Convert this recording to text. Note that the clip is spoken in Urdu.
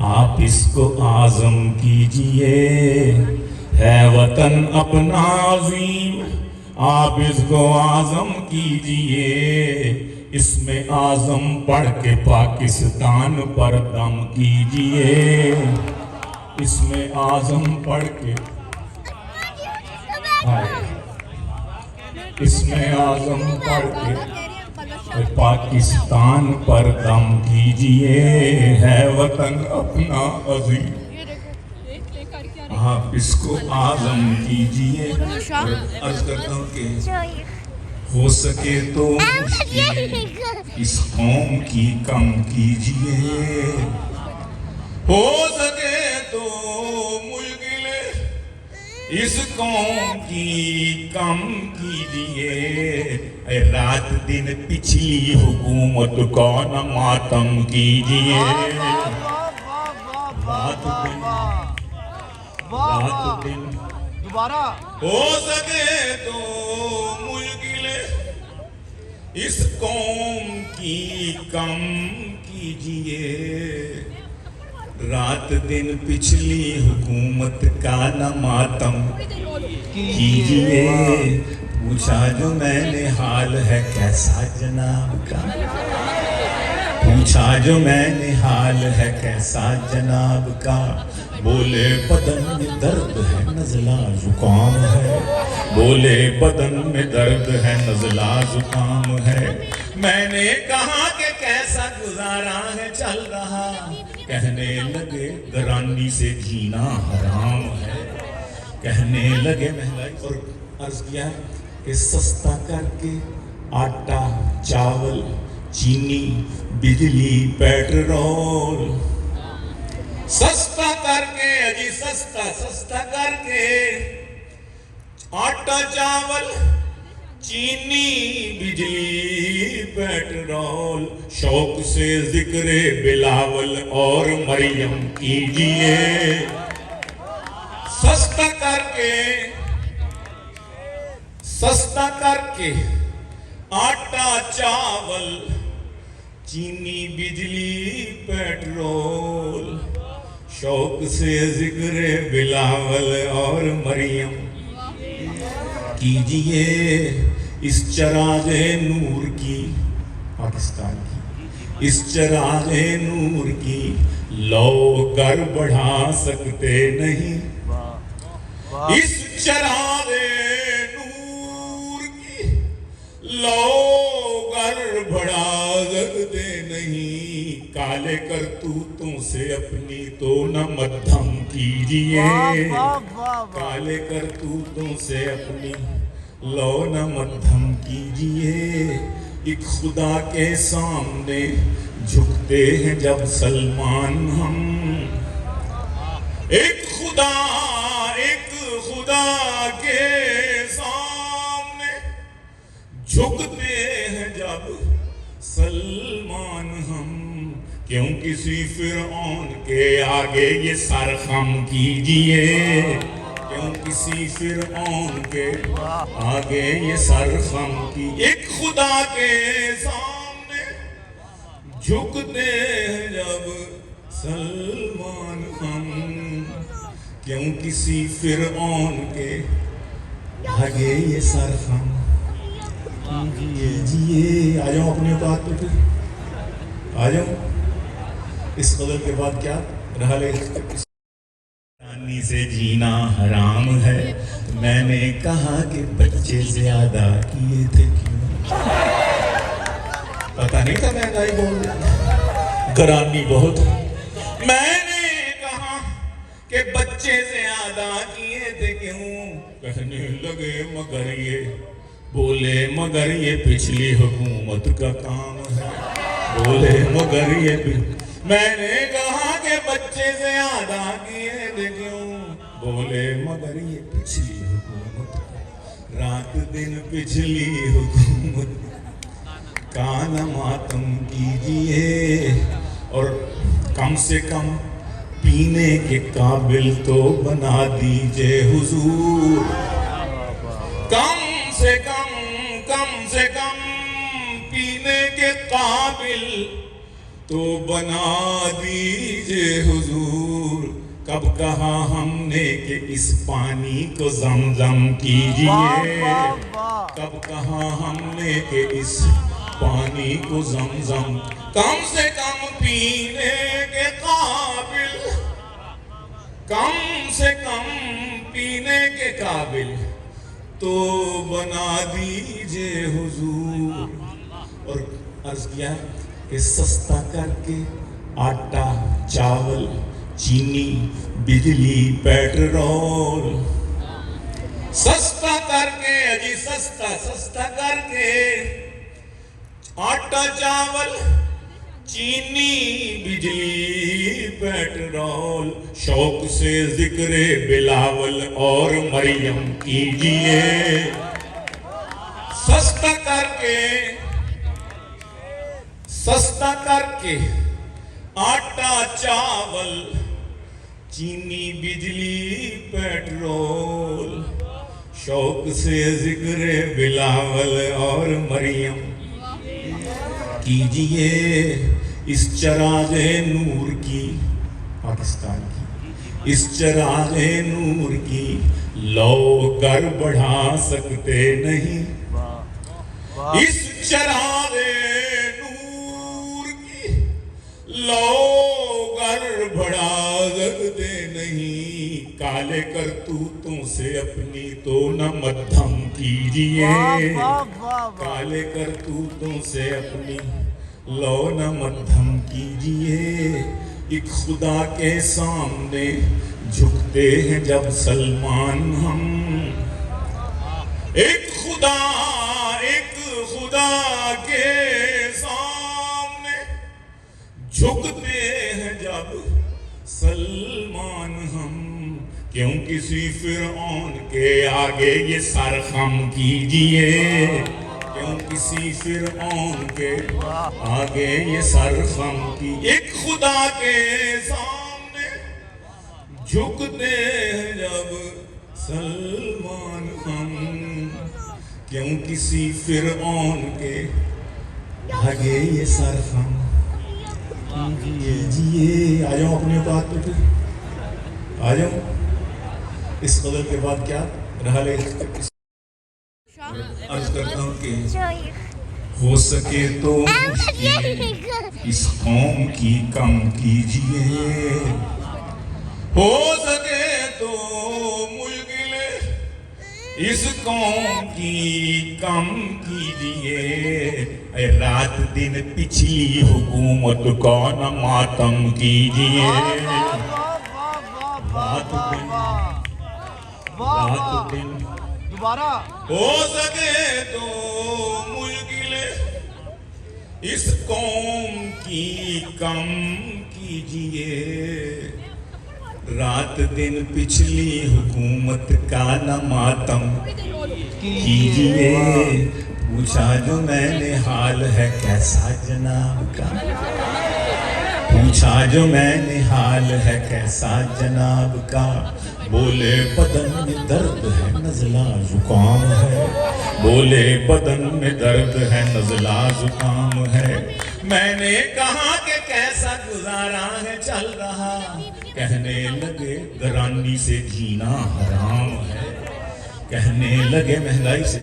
آپ اس کو اعظم کیجئے، ہے وطن اپنا عظیم، آپ اس کو اعظم کیجئے، اس میں اعظم پڑھ کے پاکستان پر دم کیجئے، اس میں اعظم پڑھ کے اس میں اعظم پڑھ کے پاکستان پر دم کیجئے، ہے وطن اپنا عظیم، آپ اس کو اعظم کیجئے۔ عرض کرتا ہوں کہ ہو سکے تو مشکلیں اس قوم کی کم کیجئے، ہو سکے تو مشکلیں اس قوم کی کم کیجئے، اے رات دن پچھلی حکومت کا نہ ماتم کیجئے، رات دن دوبارہ ہو سکے تو مشکلیں اس قوم کی کم کیجئے، رات دن پچھلی حکومت کا نہ ماتم کیجئے، پوچھا جو میں نے حال ہے کیسا جناب کا، پوچھا جو میں نے حال ہے کیسا جناب کا، بولے بدن میں درد ہے نزلہ زکام ہے، بولے بدن میں درد ہے نزلہ زکام ہے، میں نے کہا کہ کیسا گزارا ہے چل رہا، کہنے لگے گرانی سے جینا حرام ہے، کہنے لگے مہنگائی، اور عرض کیا کہ سستا کر کے آٹا چاول چینی بجلی پیٹرول، سستا کر کے سستا کر کے آٹا چاول چینی بجلی پیٹرول، شوق سے ذکر بلاول اور مریم کیجئے، سستا کر کے آٹا چاول چینی بجلی پیٹرول، شوق سے ذکر بلاول اور مریم کیجئے، اس چراغ نور کی پاکستان کی اس چراغ نور کی لو گر بڑھا سکتے نہیں، اس چراغ نور کی لو گر بڑھا سکتے نہیں، کالے کرتوتوں سے اپنی تو نہ مدھم کیجئے، کالے کرتوتوں سے اپنی لو نہ مدھم کیجئے، ایک خدا کے سامنے جھکتے ہیں جب سلمان ہم، ایک خدا کے سامنے جھکتے ہیں جب سلمان ہم، کیوں کسی فرعون کے آگے یہ سر خم کیجئے، کیوں کسی فرعون کے آگے یہ سر خم کی، ایک خدا کے سامنے جھکتے ہیں جب سلمان ہم، کیوں کسی فرعون کے آگے یہ سر خم کیجئے۔ آ جاؤ اپنی اوقات پہ پھر آ جاؤ، اس قدر کے بعد کیا رہا لے، رانی سے جینا حرام ہے، میں نے کہا کہ بچے زیادہ کیے تھے کیوں، پتہ نہیں تھا مہنگائی بہت گرانی بہت، میں نے کہا کہ بچے زیادہ کیے تھے کیوں، کہنے لگے مگر یہ، بولے مگر یہ پچھلی حکومت کا کام ہے، بولے مگر یہ میں نے کہا کہ بچے زیادہ کیے تھے کیوں، بولے مگر یہ پچھلی حکومت، رات دن پچھلی حکومت کا نہ ماتم کیجئے، اور کم سے کم پینے کے قابل تو بنا دیجئے حضور، کم سے کم پینے کے قابل تو بنا دیجئے حضور. کب کہا ہم نے کہ اس پانی کو زمزم کیجئے, کب کہا ہم نے کہ اس پانی کو زمزم, کم سے کم پینے کے قابل, کم سے کم پینے کے قابل تو بنا دیجئے حضور. اور عرض کیا کہ سستا کر کے آٹا, چاول, چینی, بجلی, پیٹرول, سستا کر کے, اجی سستا کر کے آٹا, چاول, چینی, بجلی, پیٹرول, شوق سے ذکر بلاول اور مریم کیجئے. سستا کر کے آٹا, چاول, چینی, بجلی, پیٹرول, شوق سے ذکر بلاول اور مریم کیجئے. اس چراغ نور کی, پاکستان کی اس چراغ نور کی لو گر بڑھا سکتے نہیں, اس چراغ نور کی لو گر بڑھا سکتے نہیں. کالے کرتوتوں سے اپنی تو نہ مدھم کیجئے, کالے کرتوتوں سے اپنی لو نہ مدھم کیجئے. ایک خدا کے سامنے جھکتے ہیں جب سلمان ہم, ایک خدا کے سامنے جھکتے ہیں جب سلمان ہم. کیوں کسی فرعون کے آگے یہ سر خم کیجئے, کیوں کسی فرعون کے آگے یہ سر خم کی. ایک خدا کے سامنے جھکتے ہیں جب سلمان ہم, کیوں کسی فرعون کے آگے یہ سر خم کیجئے. آ جاؤ اپنی اوقات پہ, پھر آ جاؤ. اس قدر کے بعد کیا رہا لے. عرض کرتا ہوں کہ ہو سکے تو مشکل اس قوم کی کم کیجئے, ہو سکے تو مشکل اس قوم کی کم کیجئے. اے رات دن پچھلی حکومت کا نہ ماتم کیجئے, رات دن دوبارہ ہو سکے تو مشکل اس قوم کی کم کیجئے. رات دن پچھلی حکومت کا نہ ماتم کیجئے. پوچھا جو میں نے حال ہے کیسا جناب کا, پوچھا جو میں نے حال ہے کیسا جناب کا. بولے بدن میں درد ہے نزلہ زکام ہے, بولے بدن میں درد ہے نزلہ زکام ہے. میں نے کہا کہ کیسا گزارا ہے چل رہا, کہنے لگے گرانی سے جینا حرام ہے, کہنے لگے مہنگائی سے